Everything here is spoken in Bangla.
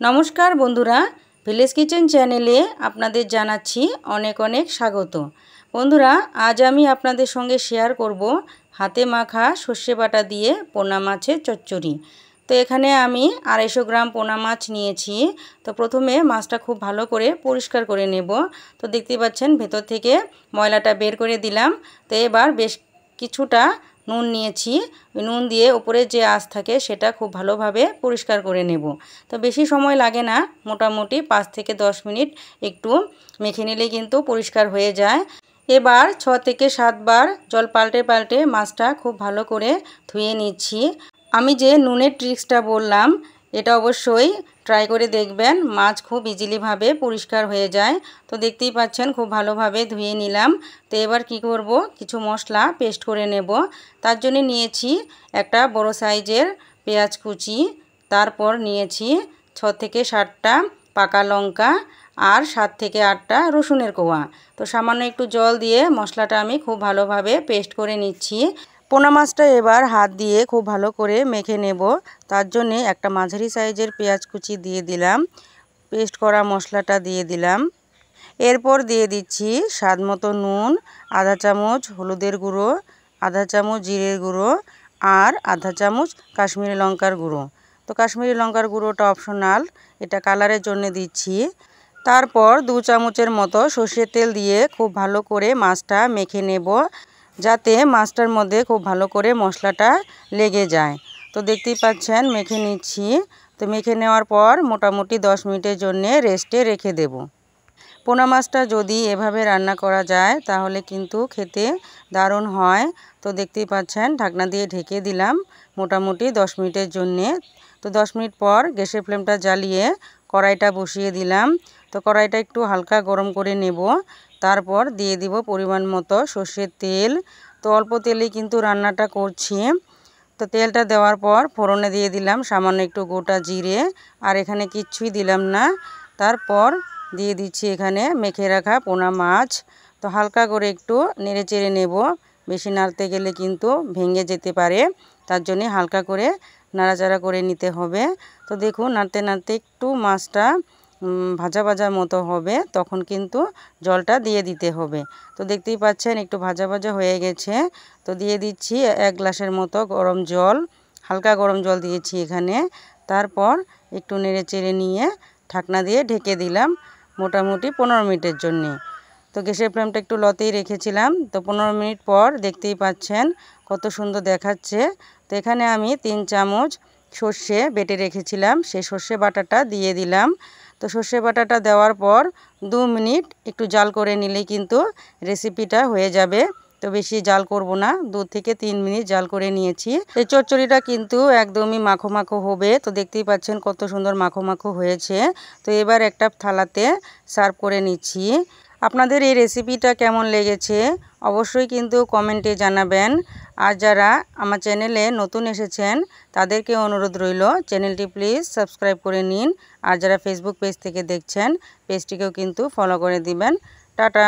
নমস্কার বন্ধুরা, ভিলেজ কিচেন চ্যানেলে আপনাদের জানাচ্ছি অনেক অনেক স্বাগত। বন্ধুরা, আজ আমি আপনাদের সঙ্গে শেয়ার করব হাতে মাখা সর্ষে বাটা দিয়ে পোনা মাছের চচ্চড়ি। তো এখানে আমি 250 গ্রাম পোনা মাছ নিয়েছি। তো প্রথমে মাছটা খুব ভালো করে পরিষ্কার করে নেব। তো দেখতে পাচ্ছেন ভেতর থেকে ময়লাটা বের করে দিলাম। তো এবার বেশ কিছুটা নুন নিয়েছি। নুন দিয়ে উপরে যে আঁশ থাকে সেটা খুব ভালোভাবে পরিষ্কার করে নেব। তো বেশি সময় লাগে না, মোটামুটি 5 থেকে 10 মিনিট একটু মেখে নিলেই কিন্তু পরিষ্কার হয়ে যায়। এবার 6 থেকে 7 বার জল পাল্টে পাল্টে মাছটা খুব ভালো করে ধুয়ে নিচ্ছি। আমি যে নুনের ট্রিক্সটা বললাম এটা অবশ্যই ট্রাই করে দেখবেন, মাছ খুব ইজিলিভাবে পরিষ্কার হয়ে যায়। তো দেখতেই পাচ্ছেন খুব ভালোভাবে ধুয়ে নিলাম। তো এবার কি করব, কিছু মশলা পেস্ট করে নেব। তার জন্য নিয়েছি একটা বড় সাইজের পেঁয়াজ কুচি, তারপর নিয়েছি 6 থেকে 7টা পাকা লঙ্কা আর 7 থেকে 8টা রসুনের কোয়া। তো সামান্য একটু জল দিয়ে মশলাটা আমি খুব ভালোভাবে পেস্ট করে নিচ্ছি। পোনা মাছটা এবার হাত দিয়ে খুব ভালো করে মেখে নেব। তার জন্যে একটা মাঝারি সাইজের পেঁয়াজ কুচি দিয়ে দিলাম, পেস্ট করা মশলাটা দিয়ে দিলাম। এরপর দিয়ে দিচ্ছি স্বাদ মতো নুন, আধা চামচ হলুদের গুঁড়ো, আধা চামচ জিরের গুঁড়ো আর আধা চামচ কাশ্মীরি লঙ্কার গুঁড়ো। তো কাশ্মীরি লঙ্কার গুঁড়োটা অপশনাল, এটা কালারের জন্য দিচ্ছি। তারপর 2 চামচের মতো সর্ষের তেল দিয়ে খুব ভালো করে মাছটা মেখে নেব, যাতে মাছটার মধ্যে খুব ভালো করে মশলাটা লেগে যায়। তো দেখতেই পাচ্ছেন মেখে নিচ্ছি। তো মেখে নেওয়ার পর মোটামুটি 10 মিনিটের জন্য রেস্টে রেখে দেব। পোনা মাছটা যদি এভাবে রান্না করা যায় তাহলে কিন্তু খেতে দারুণ হয়। তো দেখতেই পাচ্ছেন ঢাকনা দিয়ে ঢেকে দিলাম মোটামুটি 10 মিনিটের জন্যে। তো 10 মিনিট পর গ্যাসের ফ্লেমটা জ্বালিয়ে কড়াইটা বসিয়ে দিলাম। তো কড়াইটা একটু হালকা গরম করে নেব। তারপর দিয়ে দিব পরিমাণ মতো সর্ষের তেল। তো অল্প তেলেই কিন্তু রান্নাটা করছি। তো তেলটা দেওয়ার পর ফোড়নে দিয়ে দিলাম সামান্য একটু গোটা জিরে, আর এখানে কিচ্ছুই দিলাম না। তারপর দিয়ে দিচ্ছি এখানে মেখে রাখা পোনা মাছ। তো হালকা করে একটু নেড়ে চেড়ে নেব, বেশি নাড়তে গেলে কিন্তু ভেঙে যেতে পারে, তার জন্যে হালকা করে নাড়াচাড়া করে নিতে হবে। তো দেখুন নাড়তে নাড়তে একটু মাছটা ভাজা ভাজার মতো হবে, তখন কিন্তু জলটা দিয়ে দিতে হবে। তো দেখতেই পাচ্ছেন একটু ভাজা ভাজা হয়ে গেছে। তো দিয়ে দিচ্ছি 1 গ্লাসের মতো গরম জল, হালকা গরম জল দিয়েছি এখানে। তারপর একটু নেড়ে চেড়ে নিয়ে ঢাকনা দিয়ে ঢেকে দিলাম মোটামুটি 15 মিনিটের জন্যে। তো গ্যাসের ফ্লেমটা একটু লতেই রেখেছিলাম। তো 15 মিনিট পর দেখতেই পাচ্ছেন কত সুন্দর দেখাচ্ছে। তো এখানে আমি 3 চামচ সর্ষে বেটে রেখেছিলাম, সেই সর্ষে বাটাটা দিয়ে দিলাম। তো সর্ষে বাটাটা দেওয়ার পর 2 মিনিট একটু জাল করে নিলেই কিন্তু রেসিপিটা হয়ে যাবে। তো বেশি জাল করব না, 2 থেকে 3 মিনিট জাল করে নিয়েছি। এই চচ্চড়িটা কিন্তু একদমই মাখো মাখো হবে। তো দেখতেই পাচ্ছেন কত সুন্দর মাখো মাখো হয়েছে। তো এবার একটা থালাতে সার্ভ করে নিচ্ছি। আপনাদের এই রেসিপিটা কেমন লেগেছে অবশ্যই কিন্তু কমেন্টে জানাবেন। আর যারা আমার চ্যানেলে নতুন এসেছেন তাদেরকে অনুরোধ রইল চ্যানেলটি প্লিজ সাবস্ক্রাইব করে নিন। আর যারা ফেসবুক পেজ থেকে দেখছেন পেজটিকেও কিন্তু ফলো করে দিবেন। টাটা।